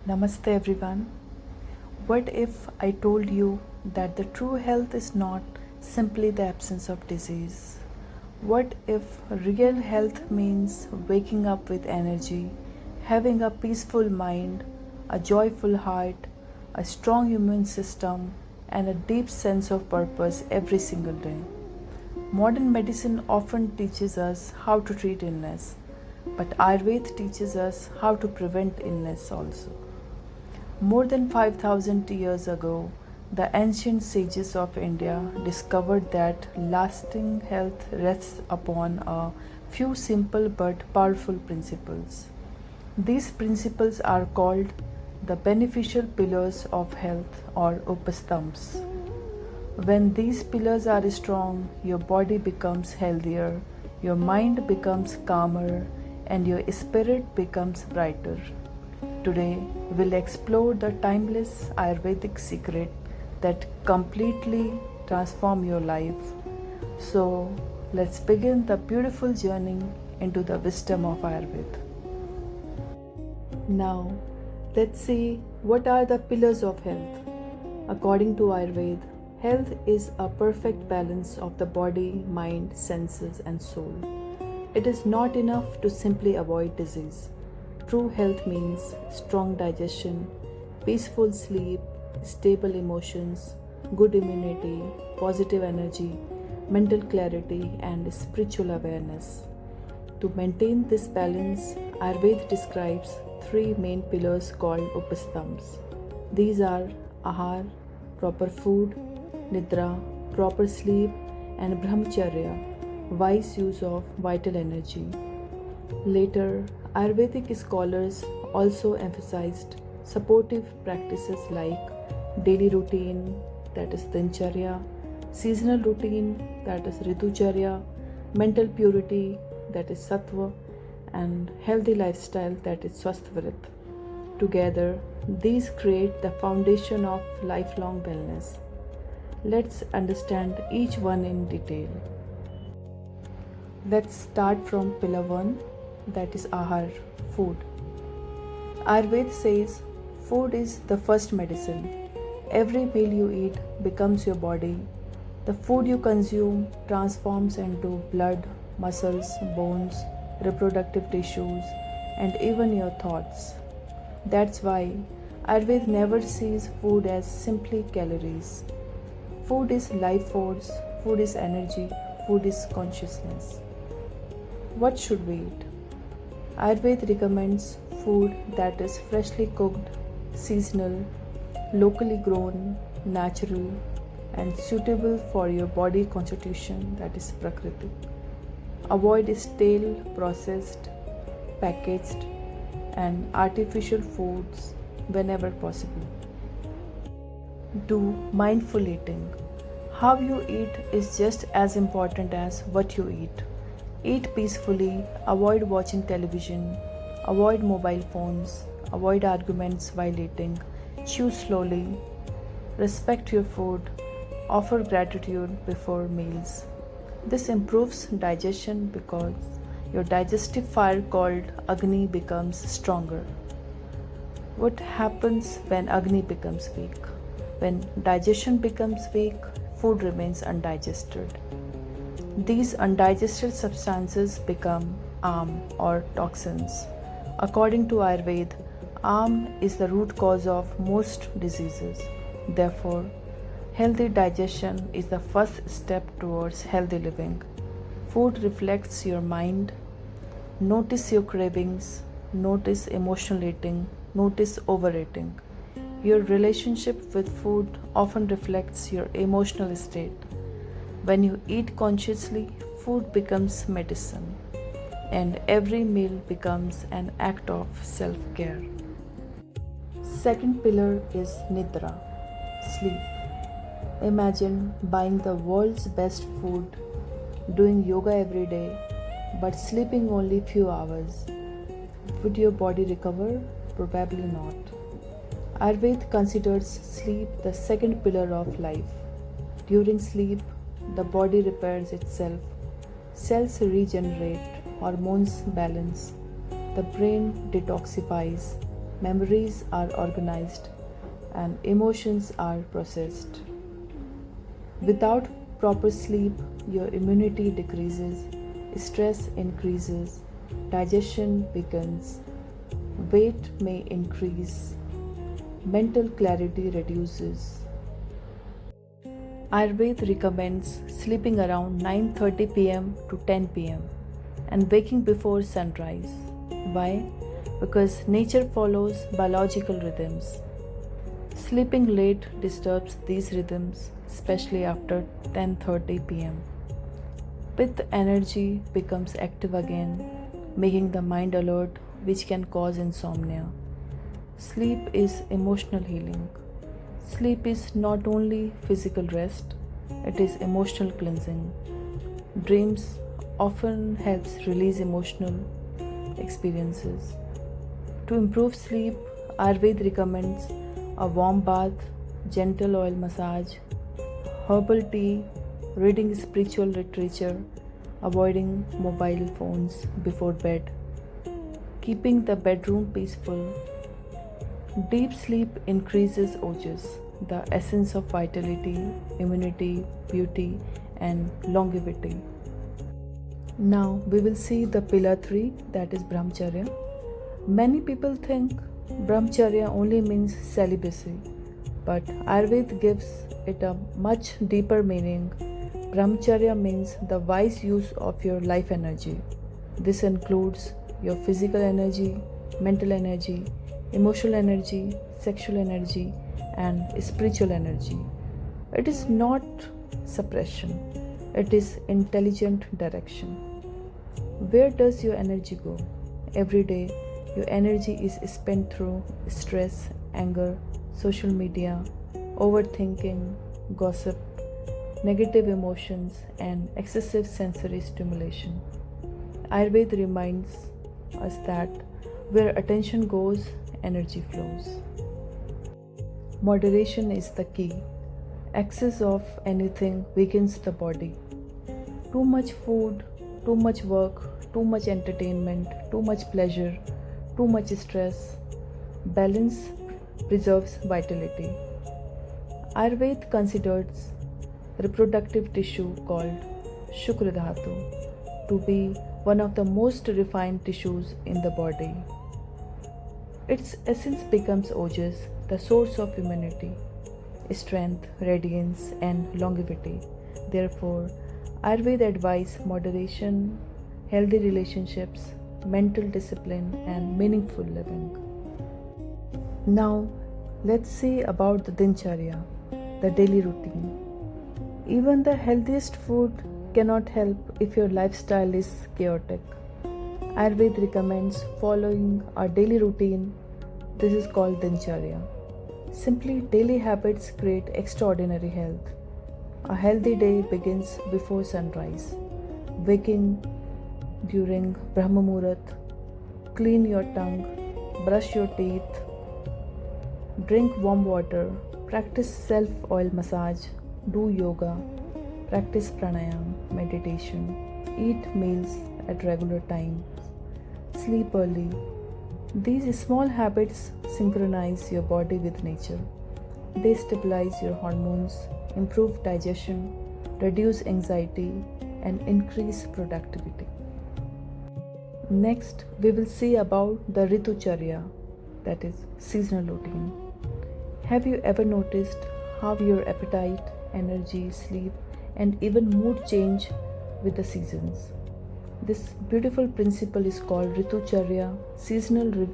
Namaste everyone. What if I told you that the true health is not simply the absence of disease? What if real health means waking up with energy, having a peaceful mind, a joyful heart, a strong immune system, and a deep sense of purpose every single day? Modern medicine often teaches us how to treat illness, but Ayurveda teaches us how to prevent illness also. More than 5,000 years ago, the ancient sages of India discovered that lasting health rests upon a few simple but powerful principles. These principles are called the beneficial pillars of health or upastams. When these pillars are strong, your body becomes healthier, your mind becomes calmer, and your spirit becomes brighter. Today, we'll explore the timeless Ayurvedic secret that completely transform your life. So, let's begin the beautiful journey into the wisdom of Ayurveda. Now, let's see what are the pillars of health. According to Ayurveda, health is a perfect balance of the body, mind, senses, and soul. It is not enough to simply avoid disease. True health means strong digestion, peaceful sleep, stable emotions, good immunity, positive energy, mental clarity, and spiritual awareness. To maintain this balance, Ayurveda describes three main pillars called upastams. These are ahar, proper food, nidra, proper sleep, and brahmacharya, wise use of vital energy. Later, Ayurvedic scholars also emphasized supportive practices like daily routine, that is dincharya, seasonal routine, that is ritucharya, mental purity, that is sattva, and healthy lifestyle, that is swasthvarit. Together, these create the foundation of lifelong wellness. Let's understand each one in detail. Let's start from pillar 1, that is ahar, food. Ayurveda says food is the first medicine. Every meal you eat becomes your body. The food you consume transforms into blood, muscles, bones, reproductive tissues, and even your thoughts. That's why Ayurveda never sees food as simply calories. Food is life force, food is energy, food is consciousness. What should we eat? Ayurveda recommends food that is freshly cooked, seasonal, locally grown, natural, and suitable for your body constitution, that is Prakriti. Avoid stale, processed, packaged, and artificial foods whenever possible. Do mindful eating. How you eat is just as important as what you eat. Eat peacefully, avoid watching television, avoid mobile phones, avoid arguments while eating, chew slowly, respect your food, offer gratitude before meals. This improves digestion because your digestive fire called Agni becomes stronger. What happens when Agni becomes weak? When digestion becomes weak, food remains undigested. These undigested substances become am or toxins. According to Ayurveda, am is the root cause of most diseases. Therefore, healthy digestion is the first step towards healthy living. Food reflects your mind. Notice your cravings, notice emotional eating, notice overeating. Your relationship with food often reflects your emotional state. When you eat consciously, food becomes medicine, and every meal becomes an act of self care. Second pillar is Nidra, sleep. Imagine buying the world's best food, doing yoga every day, but sleeping only few hours. Would your body recover? Probably not. Ayurveda considers sleep the second pillar of life. During sleep, the body repairs itself, cells regenerate, hormones balance, the brain detoxifies, memories are organized, and emotions are processed. Without proper sleep, your immunity decreases, stress increases, digestion weakens, weight may increase, mental clarity reduces. Ayurveda recommends sleeping around 9:30 pm to 10 pm and waking before sunrise. Why? Because nature follows biological rhythms. Sleeping late disturbs these rhythms, especially after 10:30 pm. Pitta energy becomes active again, making the mind alert, which can cause insomnia. Sleep is emotional healing. Sleep is not only physical rest, it is emotional cleansing. Dreams often helps release emotional experiences. To improve sleep, Ayurveda recommends a warm bath, gentle oil massage, herbal tea, reading spiritual literature, avoiding mobile phones before bed, keeping the bedroom peaceful. Deep sleep increases ojas, the essence of vitality, immunity, beauty, and longevity. Now we will see the pillar 3, that is Brahmacharya. Many people think Brahmacharya only means celibacy, but Ayurveda gives it a much deeper meaning. Brahmacharya means the wise use of your life energy. This includes your physical energy, mental energy, emotional energy, sexual energy, and spiritual energy. It is not suppression, it is intelligent direction. Where does your energy go? Every day, your energy is spent through stress, anger, social media, overthinking, gossip, negative emotions, and excessive sensory stimulation. Ayurveda reminds us that where attention goes, energy flows. Moderation is the key. Excess of anything weakens the body. Too much food, too much work, too much entertainment, too much pleasure, too much stress. Balance preserves vitality. Ayurveda considers reproductive tissue called Shukra Dhatu to be one of the most refined tissues in the body. Its essence becomes ojas, the source of immunity, strength, radiance, and longevity. Therefore, Ayurveda advises moderation, healthy relationships, mental discipline, and meaningful living. Now, let's see about the Dincharya, the daily routine. Even the healthiest food cannot help if your lifestyle is chaotic. Ayurveda recommends following a daily routine. This is called Dincharya. Simply, daily habits create extraordinary health. A healthy day begins before sunrise. Waking during Brahma Muhurat, clean your tongue, brush your teeth, drink warm water, practice self oil massage, do yoga, practice pranayam, meditation, eat meals at regular times, sleep early. These small habits synchronize your body with nature. They stabilize your hormones, improve digestion, reduce anxiety, and increase productivity. Next, we will see about the Ritucharya, that is, seasonal routine. Have you ever noticed how your appetite, energy, sleep, and even mood change with the seasons? This beautiful principle is called Ritucharya, seasonal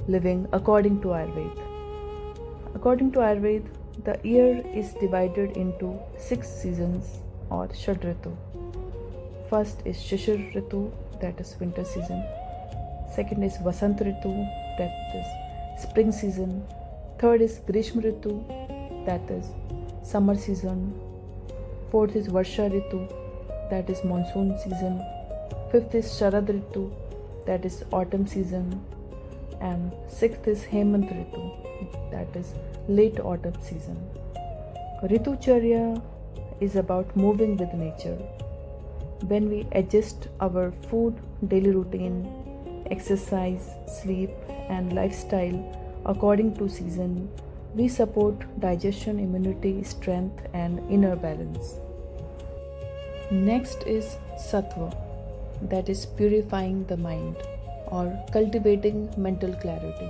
living according to Ayurveda. According to Ayurveda, the year is divided into 6 seasons or Shadritu. First is Shishir Ritu, that is winter season. Second is Vasant Ritu, that is spring season. Third is Grishma Ritu, that is summer season. Fourth is Varsha Ritu, that is monsoon season. Fifth is Sharad Ritu, that is autumn season. And sixth is Hemant Ritu, that is late autumn season. Ritucharya is about moving with nature. When we adjust our food, daily routine, exercise, sleep, and lifestyle according to season. We support digestion, immunity, strength, and inner balance. Next is Sattva, that is purifying the mind or cultivating mental clarity.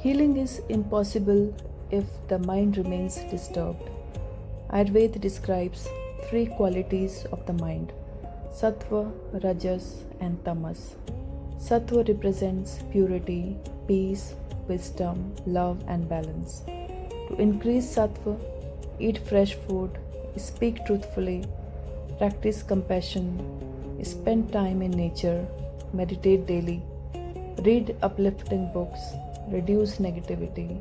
Healing is impossible if the mind remains disturbed. Ayurveda describes three qualities of the mind: Sattva, Rajas, and Tamas. Sattva represents purity, peace, wisdom, love, and balance. To increase Sattva, eat fresh food, speak truthfully, practice compassion, spend time in nature, meditate daily, read uplifting books, reduce negativity.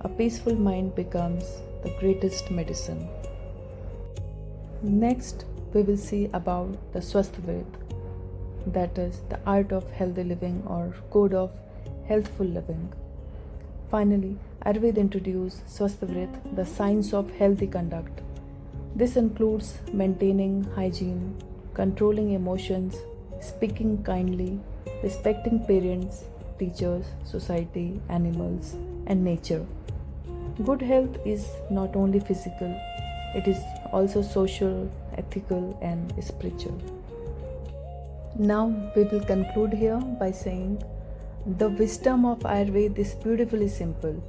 A peaceful mind becomes the greatest medicine. Next, we will see about the Swasthavad, that is the art of healthy living or code of healthful living. Finally, Ayurveda introduced Swasthavad, the science of healthy conduct. This includes maintaining hygiene, controlling emotions, speaking kindly, respecting parents, teachers, society, animals, and nature. Good health is not only physical, it is also social, ethical, and spiritual. Now we will conclude here by saying the wisdom of Ayurveda is beautifully simple.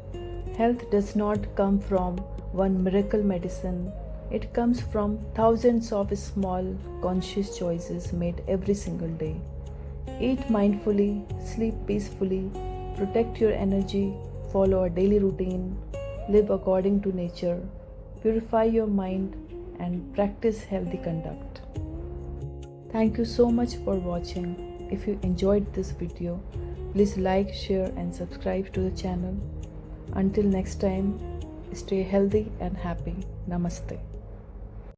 Health does not come from one miracle medicine, it comes from thousands of small, conscious choices made every single day. Eat mindfully, sleep peacefully, protect your energy, follow a daily routine, live according to nature, purify your mind, and practice healthy conduct. Thank you so much for watching. If you enjoyed this video, please like, share, and subscribe to the channel. Until next time, stay healthy and happy. Namaste.